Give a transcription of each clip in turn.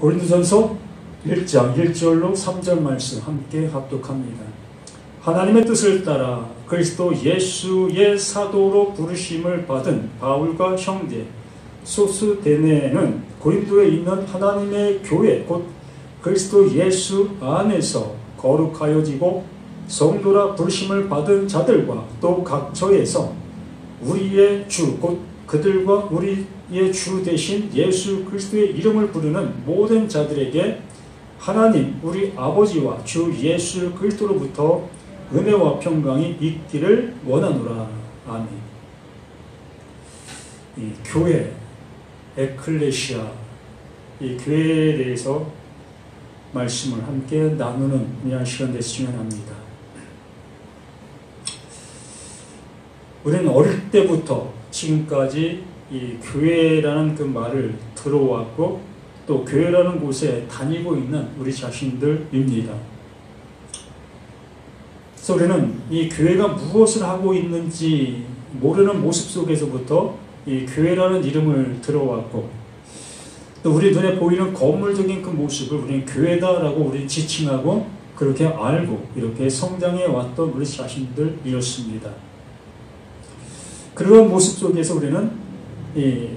고린도전서 1장 1절로 3절 말씀 함께 합독합니다. 하나님의 뜻을 따라 그리스도 예수의 사도로 부르심을 받은 바울과 형제 소스데네는 고린도에 있는 하나님의 교회 곧 그리스도 예수 안에서 거룩하여지고 성도라 부르심을 받은 자들과 또 각처에서 우리의 주 곧 그들과 우리의 주 대신 예수 그리스도의 이름을 부르는 모든 자들에게 하나님 우리 아버지와 주 예수 그리스도로부터 은혜와 평강이 있기를 원하노라. 아멘. 이 교회, 에클레시아, 이 교회에 대해서 말씀을 함께 나누는 이런 시간 됐으면 합니다. 우리는 어릴 때부터 지금까지 이 교회라는 그 말을 들어왔고 또 교회라는 곳에 다니고 있는 우리 자신들입니다. 그래서 우리는 이 교회가 무엇을 하고 있는지 모르는 모습 속에서부터 이 교회라는 이름을 들어왔고 또 우리 눈에 보이는 건물적인 그 모습을 우리는 교회다라고 우리 지칭하고 그렇게 알고 이렇게 성장해 왔던 우리 자신들이었습니다. 그런 모습 속에서 우리는 이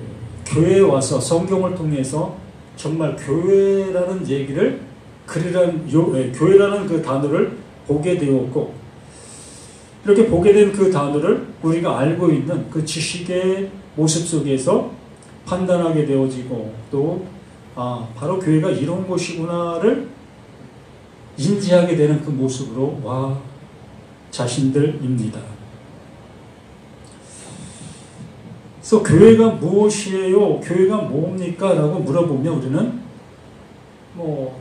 교회에 와서 성경을 통해서 정말 교회라는 얘기를 교회라는 그 단어를 보게 되었고 이렇게 보게 된 그 단어를 우리가 알고 있는 그 지식의 모습 속에서 판단하게 되어지고 또 바로 교회가 이런 곳이구나를 인지하게 되는 그 모습으로 와 자신들입니다. 그래서 교회가 무엇이에요? 교회가 뭡니까? 라고 물어보면 우리는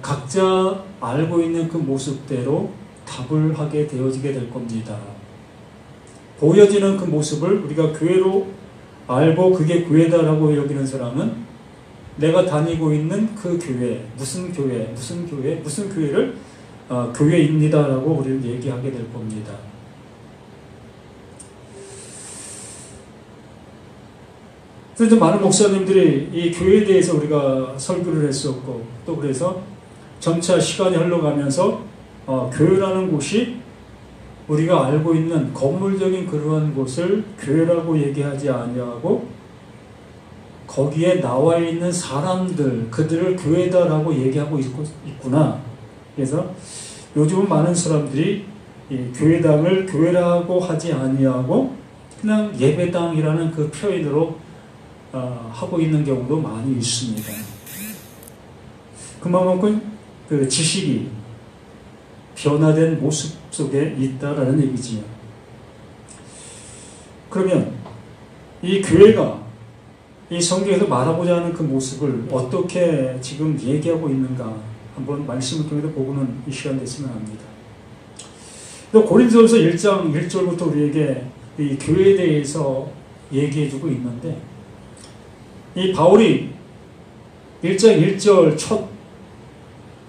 각자 알고 있는 그 모습대로 답을 하게 되어지게 될 겁니다. 보여지는 그 모습을 우리가 교회로 알고 그게 교회다라고 여기는 사람은 내가 다니고 있는 그 교회, 무슨 교회를 교회입니다라고 우리는 얘기하게 될 겁니다. 그래서 많은 목사님들이 이 교회에 대해서 우리가 설교를 했었고 또 그래서 점차 시간이 흘러가면서 교회라는 곳이 우리가 알고 있는 건물적인 그러한 곳을 교회라고 얘기하지 아니하고 거기에 나와 있는 사람들 그들을 교회다라고 얘기하고 있구나. 그래서 요즘은 많은 사람들이 이 교회당을 교회라고 하지 아니하고 그냥 예배당이라는 그 표현으로 하고 있는 경우도 많이 있습니다. 그만큼 그 지식이 변화된 모습 속에 있다라는 얘기지요. 그러면 이 교회가 이 성경에서 말하고자 하는 그 모습을 어떻게 지금 얘기하고 있는가 한번 말씀을 통해서 보고는 이 시간 됐으면 합니다. 또 고린도전서 1장 1절부터 우리에게 이 교회에 대해서 얘기해주고 있는데 이 바울이 1장 1절 첫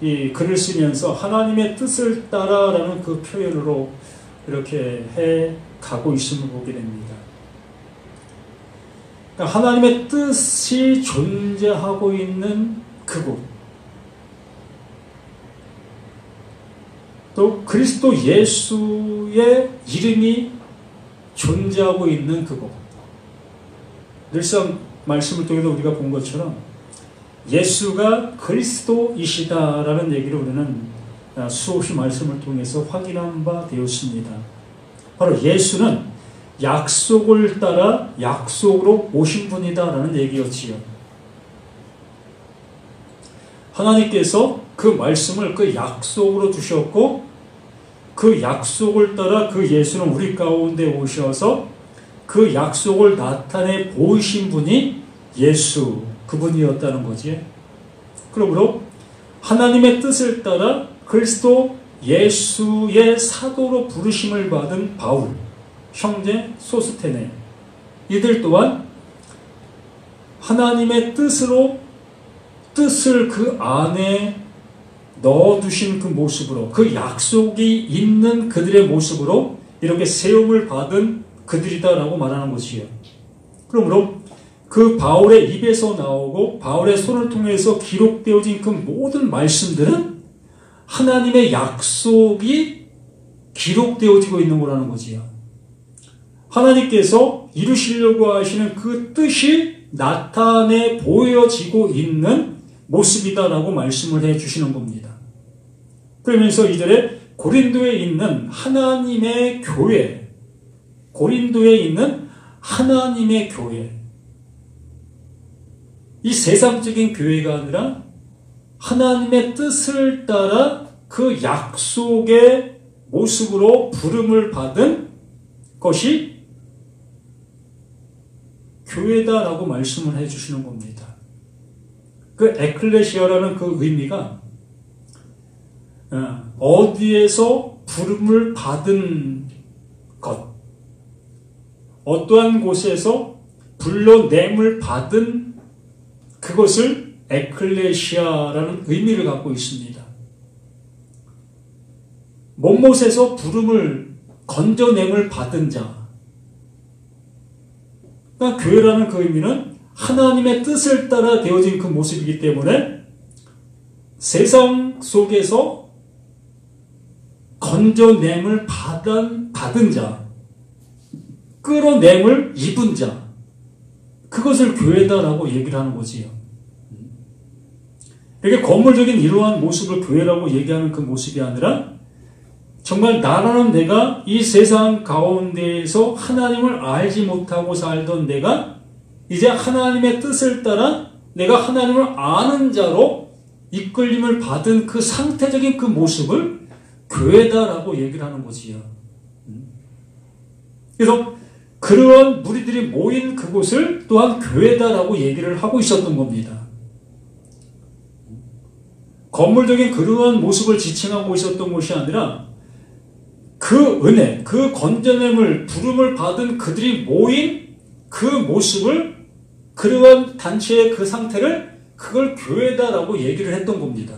이 글을 쓰면서 하나님의 뜻을 따라라는 그 표현으로 이렇게 해 가고 있음을 보게 됩니다. 그러니까 하나님의 뜻이 존재하고 있는 그곳 또 그리스도 예수의 이름이 존재하고 있는 그곳 늘상 말씀을 통해서 우리가 본 것처럼 예수가 그리스도이시다라는 얘기를 우리는 수없이 말씀을 통해서 확인한 바 되었습니다. 바로 예수는 약속을 따라 약속으로 오신 분이다라는 얘기였지요. 하나님께서 그 말씀을 그 약속으로 주셨고 그 약속을 따라 그 예수는 우리 가운데 오셔서 그 약속을 나타내 보이신 분이 예수 그분이었다는 거지. 그러므로 하나님의 뜻을 따라 그리스도 예수의 사도로 부르심을 받은 바울, 형제 소스테네 이들 또한 하나님의 뜻을 그 안에 넣어두신 그 모습으로 그 약속이 있는 그들의 모습으로 이렇게 세움을 받은 그들이다라고 말하는 것이에요. 그러므로 그 바울의 입에서 나오고 바울의 손을 통해서 기록되어진 그 모든 말씀들은 하나님의 약속이 기록되어지고 있는 거라는 거지요. 하나님께서 이루시려고 하시는 그 뜻이 나타내 보여지고 있는 모습이다라고 말씀을 해 주시는 겁니다. 그러면서 2절에 고린도에 있는 하나님의 교회, 고린도에 있는 하나님의 교회, 이 세상적인 교회가 아니라 하나님의 뜻을 따라 그 약속의 모습으로 부름을 받은 것이 교회다라고 말씀을 해주시는 겁니다. 그 에클레시아라는 그 의미가 어디에서 부름을 받은 것, 어떠한 곳에서 불러냄을 받은 그것을 에클레시아라는 의미를 갖고 있습니다. 못못에서 부름을 건져냄을 받은 자. 그러니까 교회라는 그 의미는 하나님의 뜻을 따라 되어진 그 모습이기 때문에 세상 속에서 건져냄을 받은 자, 끌어냄을 입은 자, 그것을 교회다라고 얘기를 하는 거지요. 이렇게 건물적인 이러한 모습을 교회라고 얘기하는 그 모습이 아니라 정말 나라는 내가 이 세상 가운데에서 하나님을 알지 못하고 살던 내가 이제 하나님의 뜻을 따라 내가 하나님을 아는 자로 이끌림을 받은 그 상태적인 그 모습을 교회다라고 얘기를 하는 거지요. 그래서 그러한 무리들이 모인 그곳을 또한 교회다라고 얘기를 하고 있었던 겁니다. 건물적인 그러한 모습을 지칭하고 있었던 것이 아니라 그 은혜, 그 건져냄을, 부름을 받은 그들이 모인 그 모습을, 그러한 단체의 그 상태를 그걸 교회다라고 얘기를 했던 겁니다.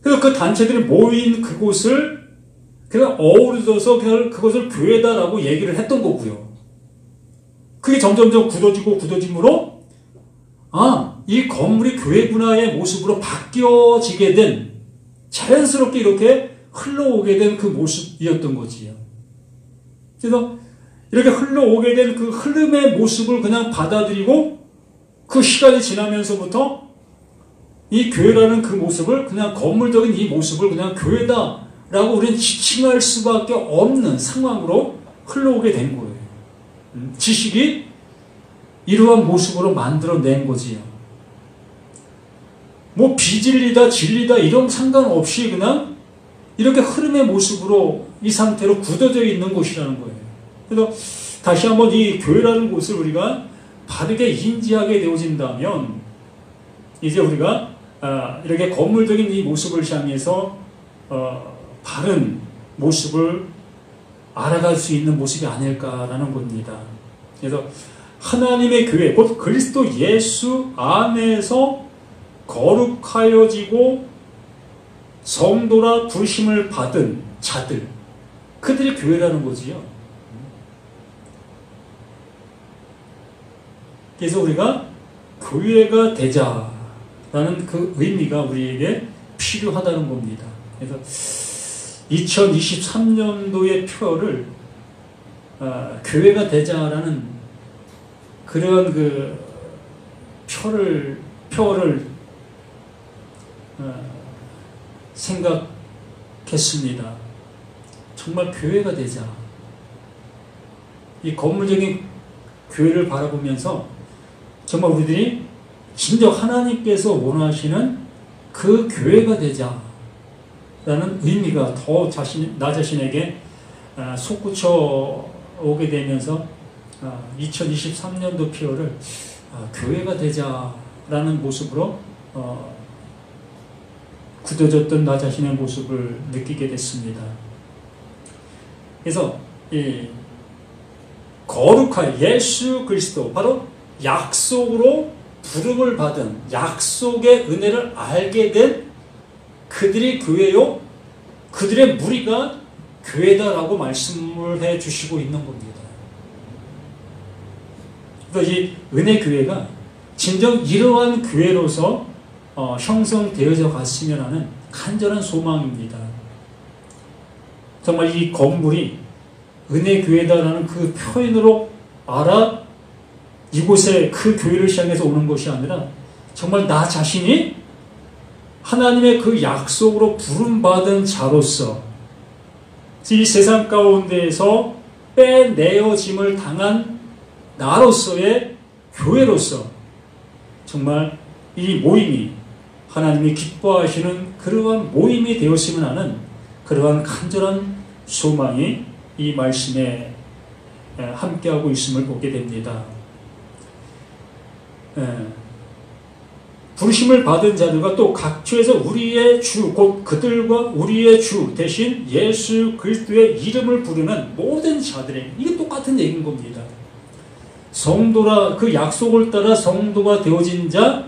그래서 그 단체들이 모인 그곳을 그냥 어우러져서 그것을 교회다라고 얘기를 했던 거고요. 그게 점점점 굳어지므로 이 건물이 교회구나의 모습으로 바뀌어지게 된, 자연스럽게 이렇게 흘러오게 된 그 모습이었던 거지요. 그래서 이렇게 흘러오게 된 그 흐름의 모습을 그냥 받아들이고 그 시간이 지나면서부터 이 교회라는 그 모습을, 그냥 건물적인 이 모습을 그냥 교회다라고 우리는 지칭할 수밖에 없는 상황으로 흘러오게 된 거예요. 지식이 이러한 모습으로 만들어낸 거지요. 뭐 비진리다 진리다 이런 상관없이 그냥 이렇게 흐름의 모습으로 이 상태로 굳어져 있는 곳이라는 거예요. 그래서 다시 한번 이 교회라는 곳을 우리가 바르게 인지하게 되어진다면 이제 우리가 이렇게 건물적인 이 모습을 향해서 바른 모습을 알아갈 수 있는 모습이 아닐까라는 겁니다. 그래서 하나님의 교회, 곧 그리스도 예수 안에서 거룩하여지고 성도라 부르심을 받은 자들, 그들이 교회라는 거지요. 그래서 우리가 교회가 되자라는 그 의미가 우리에게 필요하다는 겁니다. 그래서 2023년도의 표를 교회가 되자라는 그런 그 표를 생각했습니다. 정말 교회가 되자. 이 건물적인 교회를 바라보면서 정말 우리들이 진정 하나님께서 원하시는 그 교회가 되자라는 의미가 더 나 자신에게 솟구쳐 오게 되면서 2023년도 피어를 교회가 되자라는 모습으로 굳어졌던 나 자신의 모습을 느끼게 됐습니다. 그래서 이 거룩한 예수 그리스도, 바로 약속으로 부름을 받은, 약속의 은혜를 알게 된 그들이 교회요, 그들의 무리가 교회다라고 말씀을 해 주시고 있는 겁니다. 그러니까 이 은혜교회가 진정 이러한 교회로서 형성되어져 갔으면 하는 간절한 소망입니다. 정말 이 건물이 은혜교회다라는 그 표현으로 알아 이곳에 그 교회를 시작해서 오는 것이 아니라 정말 나 자신이 하나님의 그 약속으로 부름받은 자로서 이 세상 가운데에서 빼내어짐을 당한 나로서의 교회로서 정말 이 모임이 하나님이 기뻐하시는 그러한 모임이 되었으면 하는 그러한 간절한 소망이 이 말씀에 함께하고 있음을 보게 됩니다. 부르심을 받은 자들과 또 각처에서 우리의 주, 곧 그들과 우리의 주 대신 예수 그리스도의 이름을 부르는 모든 자들의, 이게 똑같은 얘기인 겁니다. 성도라, 그 약속을 따라 성도가 되어진 자,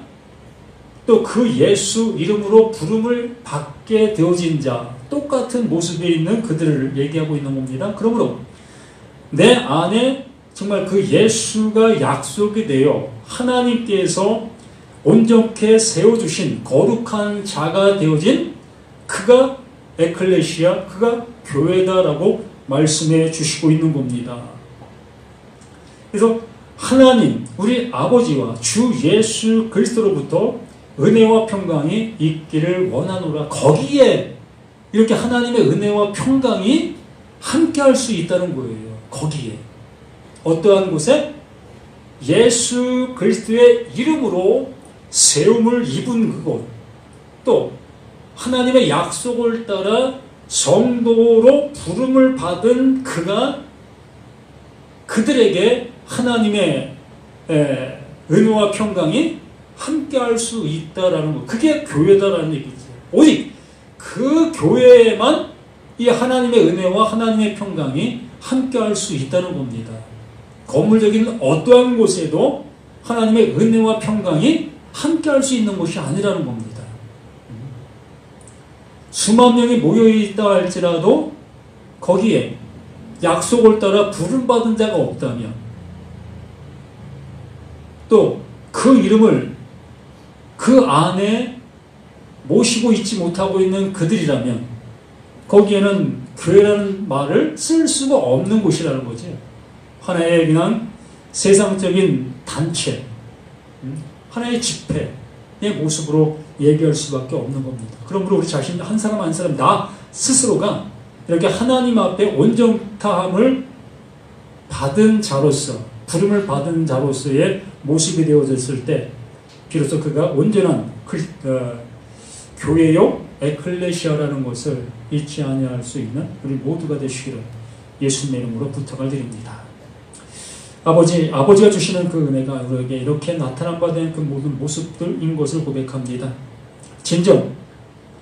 또 그 예수 이름으로 부름을 받게 되어진 자, 똑같은 모습에 있는 그들을 얘기하고 있는 겁니다. 그러므로 내 안에 정말 그 예수가 약속이 되어 하나님께서 온전케 세워주신 거룩한 자가 되어진 그가 에클레시아, 그가 교회다라고 말씀해 주시고 있는 겁니다. 그래서 하나님, 우리 아버지와 주 예수 그리스도로부터 은혜와 평강이 있기를 원하노라. 거기에 이렇게 하나님의 은혜와 평강이 함께할 수 있다는 거예요. 거기에. 어떠한 곳에? 예수 그리스도의 이름으로 세움을 입은 그곳, 또 하나님의 약속을 따라 성도로 부름을 받은 그가 그들에게 하나님의 은혜와 평강이 함께할 수 있다라는 것, 그게 교회다라는 얘기죠. 오직 그 교회에만 이 하나님의 은혜와 하나님의 평강이 함께할 수 있다는 겁니다. 건물적인 어떠한 곳에도 하나님의 은혜와 평강이 함께할 수 있는 곳이 아니라는 겁니다. 수만 명이 모여있다 할지라도 거기에 약속을 따라 부름받은 자가 없다면, 또 그 이름을 그 안에 모시고 있지 못하고 있는 그들이라면 거기에는 교회라는 말을 쓸 수가 없는 곳이라는 거죠. 하나의 그냥 세상적인 단체, 하나의 집회의 모습으로 얘기할 수밖에 없는 겁니다. 그러므로 우리 자신 한 사람 한 사람 나 스스로가 이렇게 하나님 앞에 온전함을 받은 자로서, 부름을 받은 자로서의 모습이 되어졌을 때 비로소 그가 온전한 교회요 에클레시아라는 것을 잊지 아니할 수 있는 우리 모두가 되시기를 예수님의 이름으로 부탁을 드립니다. 아버지가 주시는 그 은혜가 우리에게 이렇게 나타난 바 된 그 모든 모습들인 것을 고백합니다. 진정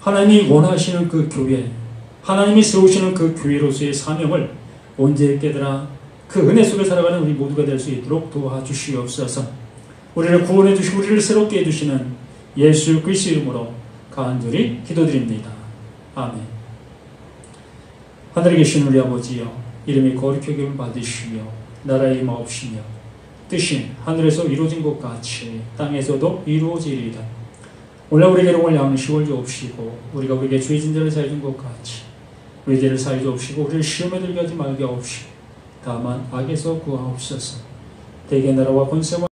하나님이 원하시는 그 교회, 하나님이 세우시는 그 교회로서의 사명을 온전히 깨달아 그 은혜 속에 살아가는 우리 모두가 될 수 있도록 도와주시옵소서. 우리를 구원해 주시고 우리를 새롭게 해주시는 예수 그리스도 이름으로 간절히 기도드립니다. 아멘. 하늘에 계신 우리 아버지여, 이름이 거룩히 여김을 받으시며 나라의 임하옵시며 뜻이 하늘에서 이루어진 것 같이 땅에서도 이루어지리이다. 오늘 우리에게 일용할 양식을 주옵시고 우리가 우리에게 죄 진 자를 사해 준 것 같이 우리 죄를 사해 주옵시고 우리를 시험에 들게 하지 말게 하옵시고 다만 악에서 구하옵소서. 대개 나라와 권세와